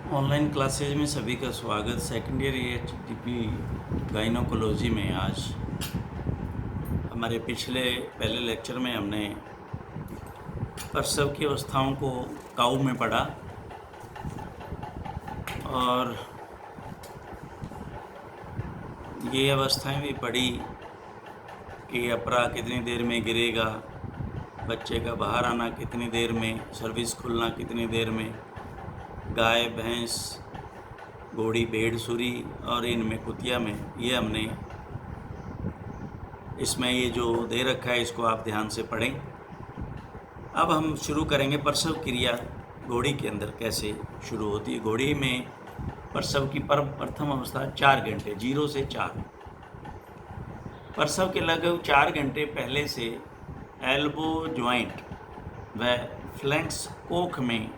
Online classes में सभी का स्वागत। सेकेंड ईयर एचटीपी गाइनोकोलॉजी में आज हमारे पहले लेक्चर में हमने प्रसव की अवस्थाओं को काऊ में पढ़ा और ये अवस्थाएं भी पढ़ी कि अपरा कितनी देर में गिरेगा, बच्चे का बाहर आना कितनी देर में, सर्विस खुलना कितनी देर में, गाय भैंस घोड़ी भेड़ सूरी और इनमें कुतिया में, ये हमने इसमें ये जो दे रखा है इसको आप ध्यान से पढ़ें। अब हम शुरू करेंगे प्रसव क्रिया घोड़ी के अंदर कैसे शुरू होती है। घोड़ी में प्रसव की प्रथम अवस्था 4 घंटे 0 से 4। प्रसव के लगभग 4 घंटे पहले से एल्बो ज्वाइंट व फ्लैंक्स कोख में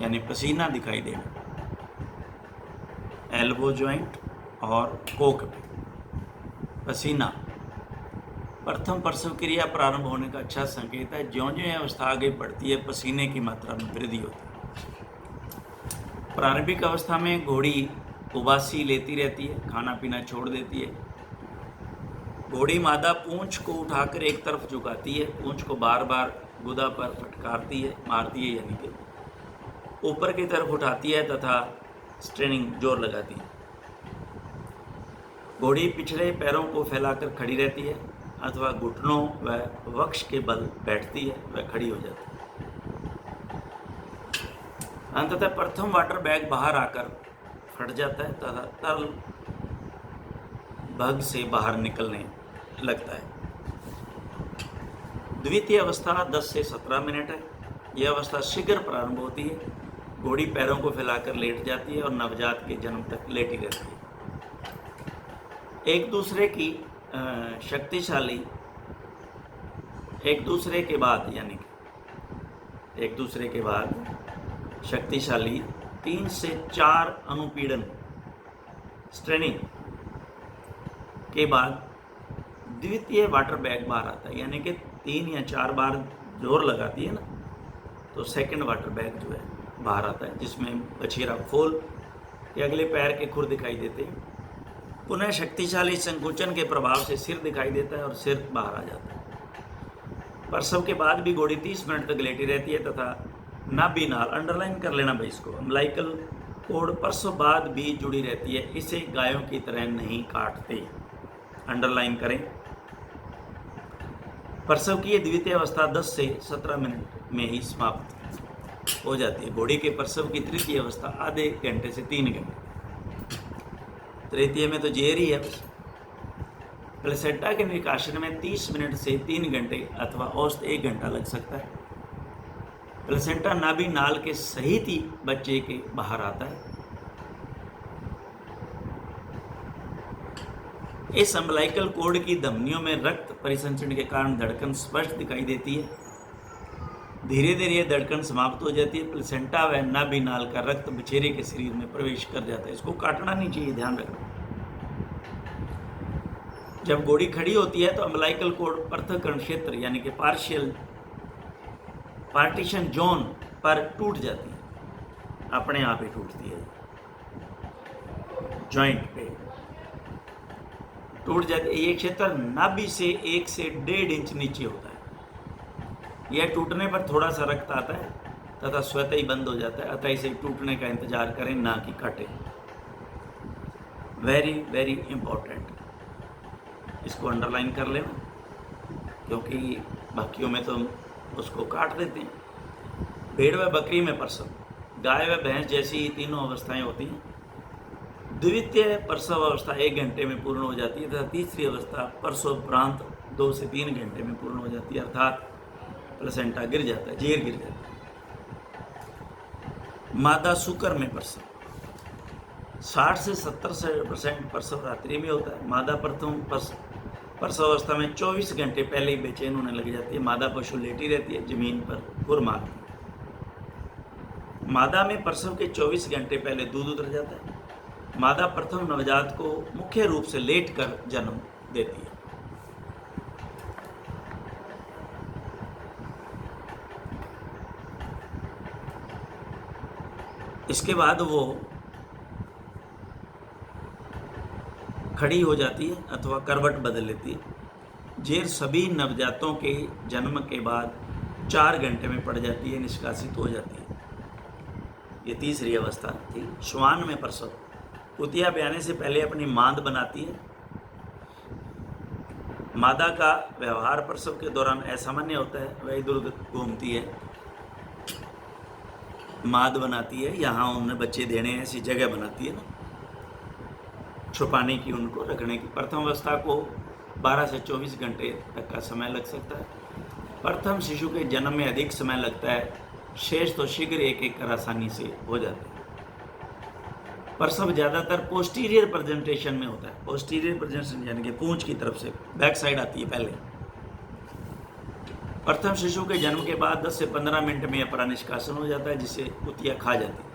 यानी पसीना दिखाई देगा। एल्बो ज्वाइंट और कोख में पसीना प्रथम प्रसव क्रिया प्रारंभ होने का अच्छा संकेत है। ज्यों-ज्यों यह अवस्था आगे बढ़ती है पसीने की मात्रा में वृद्धि होती है। प्रारंभिक अवस्था में घोड़ी उबासी लेती रहती है, खाना पीना छोड़ देती है। घोड़ी मादा पूंछ को उठाकर एक तरफ झुकाती है, पूंछ को बार बार गुदा पर फटकारती है, मारती है, यानी कि ऊपर की तरफ उठाती है तथा स्ट्रेनिंग जोर लगाती है। घोड़ी पिछले पैरों को फैलाकर खड़ी रहती है अथवा घुटनों व वक्ष के बल बैठती है व खड़ी हो जाती है। अंततः प्रथम वाटर बैग बाहर आकर फट जाता है तथा तरल भग से बाहर निकलने लगता है। द्वितीय अवस्था 10 से 17 मिनट है। यह अवस्था शीघ्र प्रारंभ होती है। घोड़ी पैरों को फैलाकर लेट जाती है और नवजात के जन्म तक लेटी रहती है। एक दूसरे के बाद शक्तिशाली 3 से 4 अनुपीड़न स्ट्रेनिंग के बाद द्वितीय वाटर बैग बाहर आता है, यानी कि 3 या 4 बार जोर लगाती है ना, तो सेकंड वाटर बैग जो है बाहर आता है, जिसमें बछेरा खोल के अगले पैर के खुर दिखाई देते हैं। पुनः शक्तिशाली संकुचन के प्रभाव से सिर दिखाई देता है और सिर बाहर आ जाता है। प्रसव के बाद भी घोड़ी 30 मिनट तक लेटी रहती है तथा नाभि नाल, अंडरलाइन कर लेना भाई इसको, अम्बिलिकल कोड प्रसव बाद भी जुड़ी रहती है। इसे गायों की तरह नहीं काटते, अंडरलाइन करें। प्रसव की द्वितीय अवस्था 10 से 17 मिनट में ही समाप्त हो जाती है। घोड़ी के प्रसव की तृतीय अवस्था आधे घंटे से 3 घंटे। तृतीय में तो जेर ही है। प्लेसेंटा के निकासन में 30 मिनट से 3 घंटे अथवा औसत 1 घंटा लग सकता है। प्लेसेंटा नाभि नाल के सहित ही बच्चे के बाहर आता है। इस अम्बिलिकल कोड की धमनियों में रक्त परिसंचरण के कारण धड़कन स्पष्ट दिखाई देती है। धीरे धीरे यह धड़कन समाप्त हो जाती है। प्लेसेंटा व नाभि नाल का रक्त बछेरे के शरीर में प्रवेश कर जाता है। इसको काटना नहीं चाहिए, ध्यान रखना। जब घोड़ी खड़ी होती है तो अम्बिलिकल कोड पृथक्करण क्षेत्र यानी कि पार्टीशन जोन पर टूट जाती है, अपने आप ही टूटती है। जॉइंट पे टूट जाती है। ये क्षेत्र नाभि से 1 से 1.5 इंच नीचे होता है। यह टूटने पर थोड़ा सा रक्त आता है तथा स्वतः ही बंद हो जाता है। अतः इसे टूटने का इंतजार करें, ना कि काटें। वेरी वेरी इंपॉर्टेंट, इसको अंडरलाइन कर लेना, क्योंकि बाकियों में तो उसको काट देते हैं। भेड़ व बकरी में प्रसव, गाय व भैंस जैसी ही तीनों अवस्थाएं होती हैं। द्वितीय प्रसव अवस्था 1 घंटे में पूर्ण हो जाती है तथा तीसरी अवस्था प्रसव उपरांत 2 से 3 घंटे में पूर्ण हो जाती है, अर्थात प्लेसेंटा गिर जाता है, जेर गिर जाता है। मादा सुकर में प्रसव 60 से 70% प्रसव रात्रि में होता है। मादा प्रथम प्रसव अवस्था में 24 घंटे पहले ही बेचैन होने लग जाती है। मादा पशु लेटी रहती है, जमीन पर खुर मारती है। मादा में प्रसव के 24 घंटे पहले दूध उतर जाता है। मादा प्रथम नवजात को मुख्य रूप से लेट कर जन्म देती है। इसके बाद वो खड़ी हो जाती है अथवा करवट बदल लेती है। जेर सभी नवजातों के जन्म के बाद 4 घंटे में पड़ जाती है, निष्कासित हो जाती है। ये तीसरी अवस्था थी। श्वान में प्रसव, कुतिया ब्याने से पहले अपनी मांद बनाती है। मादा का व्यवहार प्रसव के दौरान असामान्य होता है, वह इधर उधर घूमती है, माद बनाती है, यहाँ उन्हें बच्चे देने ऐसी जगह बनाती है ना, छुपाने की, उनको रखने की। प्रथम अवस्था को 12 से 24 घंटे तक का समय लग सकता है। प्रथम शिशु के जन्म में अधिक समय लगता है, शेष तो शीघ्र एक एक कर आसानी से हो जाता है। प्रसव ज़्यादातर पोस्टीरियर प्रेजेंटेशन में होता है। पोस्टीरियर प्रेजेंटेशन यानी कि पूंछ की तरफ से, बैक साइड आती है पहले। प्रथम शिशु के जन्म के बाद 10 से 15 मिनट में अपरा निष्कासन हो जाता है, जिसे कुतिया खा जाती है।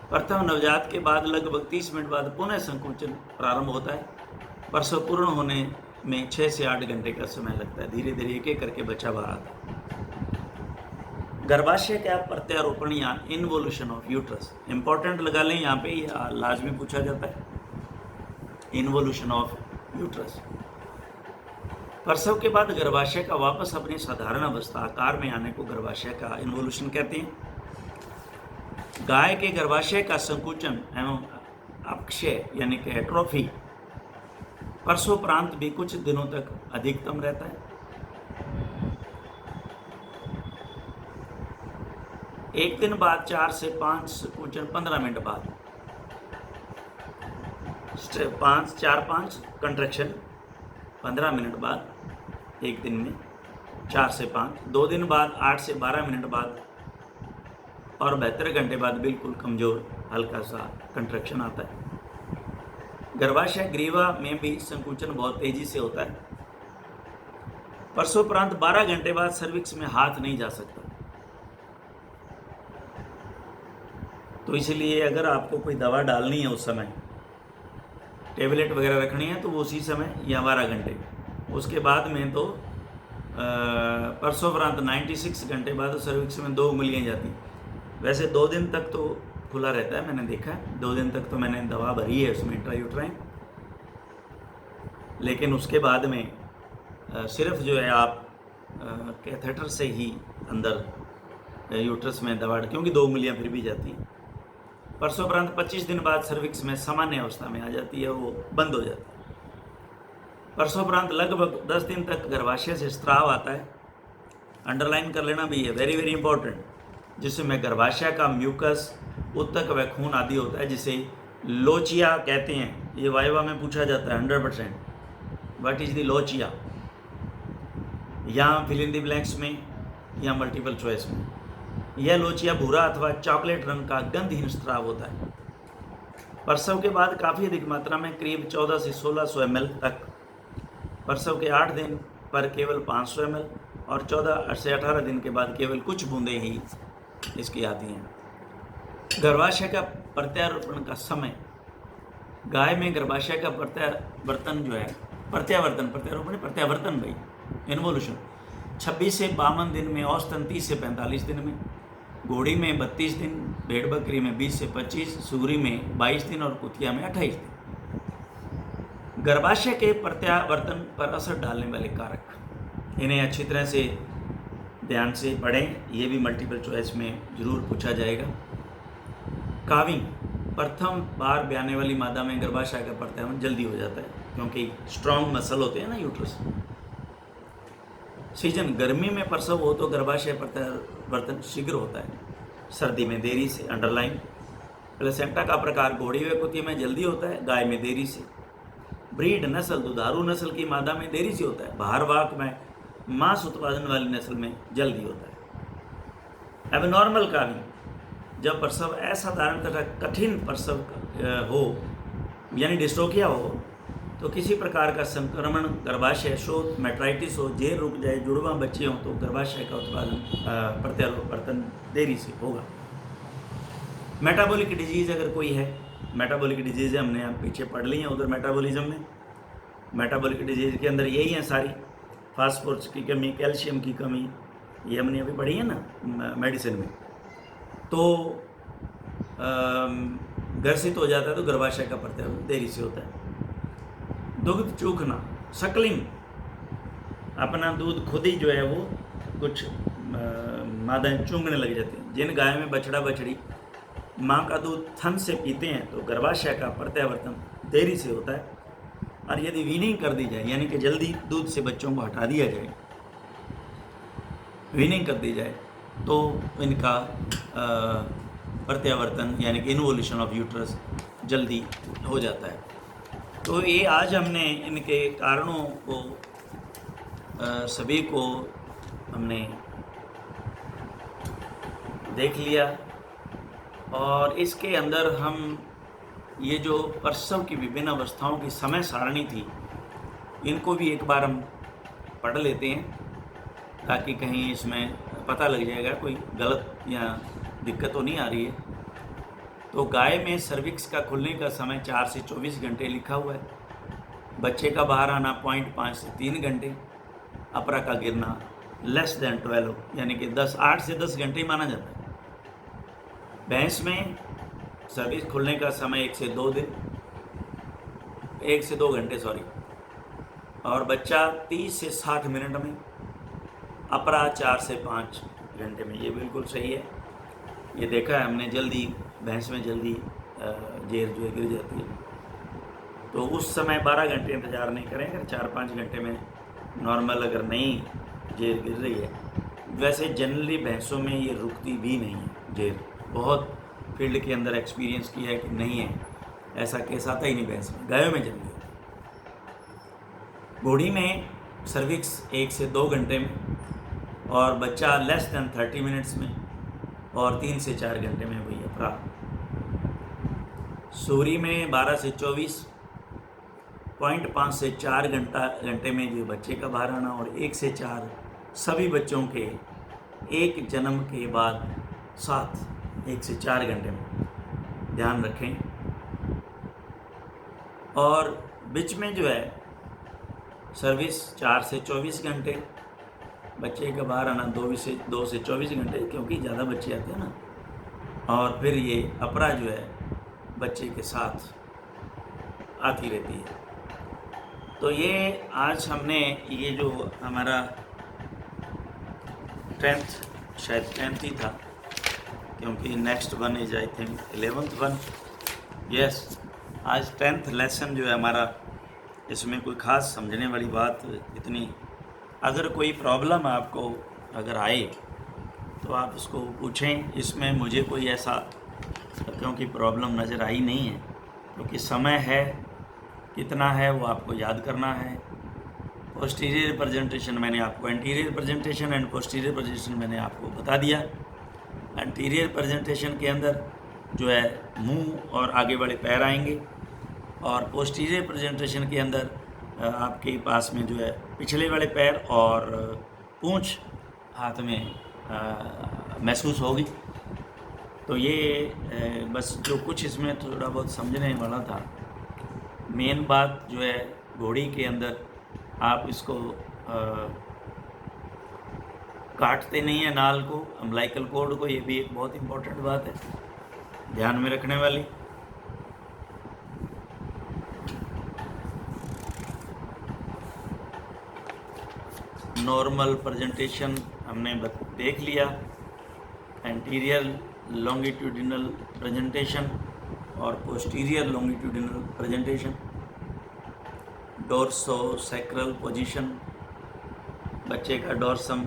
प्रथम नवजात के बाद लगभग 30 मिनट बाद पुनः संकुचन प्रारंभ होता है। प्रसव पूर्ण होने में 6 से 8 घंटे का समय लगता है। धीरे धीरे एक एक करके बच्चा बाहर आता है। गर्भाशय का प्रत्यारोपण या इन्वोल्यूशन ऑफ यूट्रस, इंपॉर्टेंट लगा लें यहाँ पे, ये लाजमी पूछा जाता है। इन्वोल्यूशन ऑफ यूट्रस, प्रसव के बाद गर्भाशय का वापस अपनी साधारण अवस्था आकार में आने को गर्भाशय का इन्वोल्यूशन कहते हैं। गाय के गर्भाशय का संकुचन एवं अपक्षय यानी कि एट्रोफी प्रसवोपरांत भी कुछ दिनों तक अधिकतम रहता है। एक दिन बाद 4 से 5 संकुचन 15 मिनट बाद, 4-5 कंट्रैक्शन 15 मिनट बाद, एक दिन में 4 से 5, 2 दिन बाद 8 से 12 मिनट बाद, और 72 घंटे बाद बिल्कुल कमज़ोर हल्का सा कंट्रैक्शन आता है। गर्भाशय ग्रीवा में भी संकुचन बहुत तेजी से होता है। प्रसवोपरांत 12 घंटे बाद सर्विक्स में हाथ नहीं जा सकता। तो इसलिए अगर आपको कोई दवा डालनी है उस समय, टेबलेट वगैरह रखनी है, तो वो उसी समय या 12 घंटे, उसके बाद में तो प्रसवोपरांत 96 घंटे बाद सर्विक्स में 2 उंगलियाँ जाती। वैसे 2 दिन तक तो खुला रहता है, मैंने देखा है, 2 दिन तक तो मैंने दवा भरी है उसमें इंट्रायूट्राइन, लेकिन उसके बाद में सिर्फ जो है आप कैथेटर से ही अंदर यूट्रस में दवा, क्योंकि 2 उंगलियाँ फिर भी जाती हैं। प्रसवोपरांत 25 दिन बाद सर्विक्स में सामान्य अवस्था में आ जाती है, वो बंद हो जाती है। प्रसवोपरांत लगभग 10 दिन तक गर्भाशय से स्राव आता है। अंडरलाइन कर लेना भी है, वेरी वेरी इंपॉर्टेंट, जिसमें गर्भाशय का म्यूकस, उत्तक व खून आदि होता है, जिसे लोचिया कहते हैं। ये वाइवा में पूछा जाता है 100%, व्हाट इज द लोचिया, या फिल इन द ब्लैंक्स में या मल्टीपल चॉइस में। यह लोचिया भूरा अथवा चॉकलेट रंग का गंधहीन स्राव होता है। प्रसव के बाद काफ़ी अधिक मात्रा में, करीब 14 से 1600 ml तक। प्रसव के 8 दिन पर केवल 500 ml और 14 से 18 दिन के बाद केवल कुछ बूंदें ही इसकी आती हैं। गर्भाशय का प्रत्यारोपण का समय, गाय में गर्भाशय का प्रत्यावर्तन जो है, प्रत्यावर्तन भाई, इन्वोल्यूशन 26 से 52 दिन में, औसतन 30 से 45 दिन में। घोड़ी में 32 दिन, भेड़ बकरी में 20 से 25, सूरी में 22 दिन और कुतिया में 28 दिन। गर्भाशय के प्रत्यावर्तन पर असर डालने वाले कारक, इन्हें अच्छी तरह से ध्यान से पढ़ें, ये भी मल्टीपल चॉइस में जरूर पूछा जाएगा। काविंग, प्रथम बार ब्याने वाली मादा में गर्भाशय का प्रत्यावर्तन जल्दी हो जाता है, क्योंकि स्ट्रॉन्ग मसल होते हैं ना यूट्रस। सीजन, गर्मी में प्रसव हो तो गर्भाशय प्रत्यावर्तन शीघ्र होता है, सर्दी में देरी से। अंडरलाइन, प्लेसेंटा का प्रकार घोड़ी व कुतिया में जल्दी होता है, गाय में देरी से। ब्रीड, नस्ल, दुधारू नस्ल की मादा में देरी से होता है, बाहरवाक में मांस उत्पादन वाली नस्ल में जल्दी होता है। एबनॉर्मल काविंग, जब प्रसव असाधारण तथा कठिन प्रसव हो यानी डिस्ट्रोकिया हो, तो किसी प्रकार का संक्रमण, गर्भाशय शोथ, मेट्राइटिस हो, जेर रुक जाए, जुड़वा बच्चे हों, तो गर्भाशय का उत्पादन प्रत्यावर्तन देरी से होगा। मेटाबॉलिक डिजीज़ अगर कोई है, मेटाबॉलिक डिजीज़ हमने यहाँ पीछे पढ़ ली हैं उधर मेटाबॉलिज्म में। मेटाबॉलिक डिजीज़ के अंदर यही हैं सारी, फास्फोरस की कमी, कैल्शियम की कमी, ये हमने अभी पढ़ी है ना मेडिसिन में। तो ग्रसित हो जाता है तो गर्भाशय का प्रत्यावर्तन देरी से होता है। दुग्ध चूखना, सकलिंग, अपना दूध खुद ही जो है वो कुछ मादाएं चूंघने लग जाती हैं। जिन गाय में बछड़ा बछड़ी माँ का दूध थन से पीते हैं तो गर्भाशय का प्रत्यावर्तन देरी से होता है। और यदि वीनिंग कर दी जाए, यानी कि जल्दी दूध से बच्चों को हटा दिया जाए, वीनिंग कर दी जाए, तो इनका प्रत्यावर्तन यानी कि इन्वोल्यूशन ऑफ यूट्रस जल्दी हो जाता है। तो ये आज हमने इनके कारणों को सभी को हमने देख लिया, और इसके अंदर हम ये जो प्रसव की विभिन्न अवस्थाओं की समय सारणी थी, इनको भी एक बार हम पढ़ लेते हैं ताकि कहीं इसमें पता लग जाएगा कोई गलत या दिक्कत तो नहीं आ रही है। तो गाय में सर्विक्स का खुलने का समय 4 से 24 घंटे लिखा हुआ है, बच्चे का बाहर आना 0.5 से 3 घंटे, अपरा का गिरना लेस देन 12 यानी कि 8 से 10 घंटे माना जाता है। भैंस में सर्विक्स खुलने का समय 1 से 2 घंटे और बच्चा 30 से 60 मिनट में, अपरा 4 से 5 घंटे में। ये बिल्कुल सही है, ये देखा है हमने, जल्दी भैंस में जल्दी जेर जो है गिर जाती है। तो उस समय 12 घंटे इंतज़ार नहीं करें, अगर 4-5 घंटे में नॉर्मल अगर नहीं जेर गिर रही है। वैसे जनरली भैंसों में ये रुकती भी नहीं है जेर, बहुत फील्ड के अंदर एक्सपीरियंस किया है कि नहीं है, ऐसा केस आता ही नहीं भैंस में, गायों में जल्दी। घोड़ी में सर्विक्स 1 से 2 घंटे में और बच्चा लेस देन 30 मिनट्स में, और 3 से 4 घंटे में वही अपरा। सूरी में 12 से 24, 0.5 से 4 घंटे में जो बच्चे का बाहर आना, और 1 से 4 सभी बच्चों के एक जन्म के बाद 1 से 4 घंटे में, ध्यान रखें। और बीच में जो है सर्विस 4 से 24 घंटे, बच्चे का बाहर आना 2 से 24 घंटे, क्योंकि ज़्यादा बच्चे आते हैं ना, और फिर ये अपरा जो है बच्चे के साथ आती रहती है। तो ये आज हमने ये जो हमारा 10th शायद 10th ही था, क्योंकि next one is I think 11th one, yes, आज 10th लेसन जो है हमारा, इसमें कोई ख़ास समझने वाली बात इतनी, अगर कोई प्रॉब्लम आपको अगर आए तो आप उसको पूछें। इसमें मुझे कोई ऐसा क्योंकि प्रॉब्लम नज़र आई नहीं है, क्योंकि समय है कितना है वो आपको याद करना है। पोस्टीरियर प्रेजेंटेशन मैंने आपको, anterior presentation and posterior presentation मैंने आपको बता दिया। एंटीरियर प्रेजेंटेशन के अंदर जो है मुंह और आगे वाले पैर आएंगे, और पोस्टीरियर प्रेजेंटेशन के अंदर आपके पास में जो है पिछले वाले पैर और पूंछ हाथ में महसूस होगी। तो ये बस जो कुछ इसमें थोड़ा बहुत समझने वाला था। मेन बात जो है घोड़ी के अंदर आप इसको काटते नहीं है नाल को, अम्बिलिकल कॉर्ड को, ये भी एक बहुत इम्पोर्टेंट बात है ध्यान में रखने वाली। नॉर्मल प्रेजेंटेशन हमने देख लिया, एंटीरियर लॉन्गिट्यूडिनल प्रेजेंटेशन और posterior longitudinal presentation, dorso sacral position, बच्चे का डोर्सम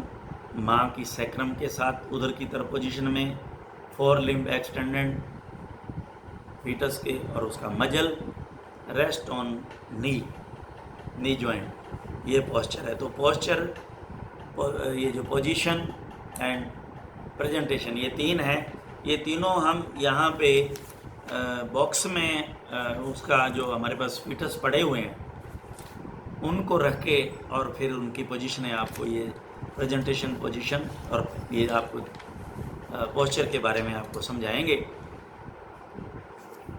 माँ की सैक्रम के साथ उधर की तरफ पोजीशन में, 4 लिम्ब एक्सटेंडेड फीटस के, और उसका मजल रेस्ट ऑन नी जॉइंट, ये पोस्चर है। तो पोस्चर, ये जो पोजीशन एंड प्रेजेंटेशन, ये 3 है। ये तीनों हम यहाँ पे बॉक्स में उसका जो हमारे पास फीटस पड़े हुए हैं उनको रख के, और फिर उनकी पोजीशन है, आपको ये प्रेजेंटेशन पोजीशन और ये आपको पोस्चर के बारे में आपको समझाएंगे,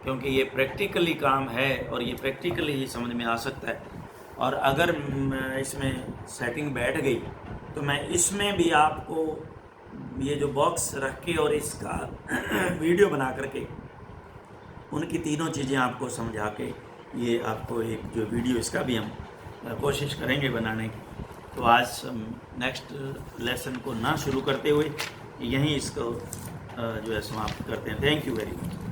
क्योंकि ये प्रैक्टिकली काम है और ये प्रैक्टिकली ही समझ में आ सकता है। और अगर इसमें सेटिंग बैठ गई तो मैं इसमें भी आपको ये जो बॉक्स रख के और इसका वीडियो बना करके उनकी तीनों चीज़ें आपको समझा के ये आपको एक जो वीडियो इसका भी हम कोशिश करेंगे बनाने की। तो आज हम नेक्स्ट लेसन को ना शुरू करते हुए यहीं इसको जो है समाप्त करते हैं। Thank you very much.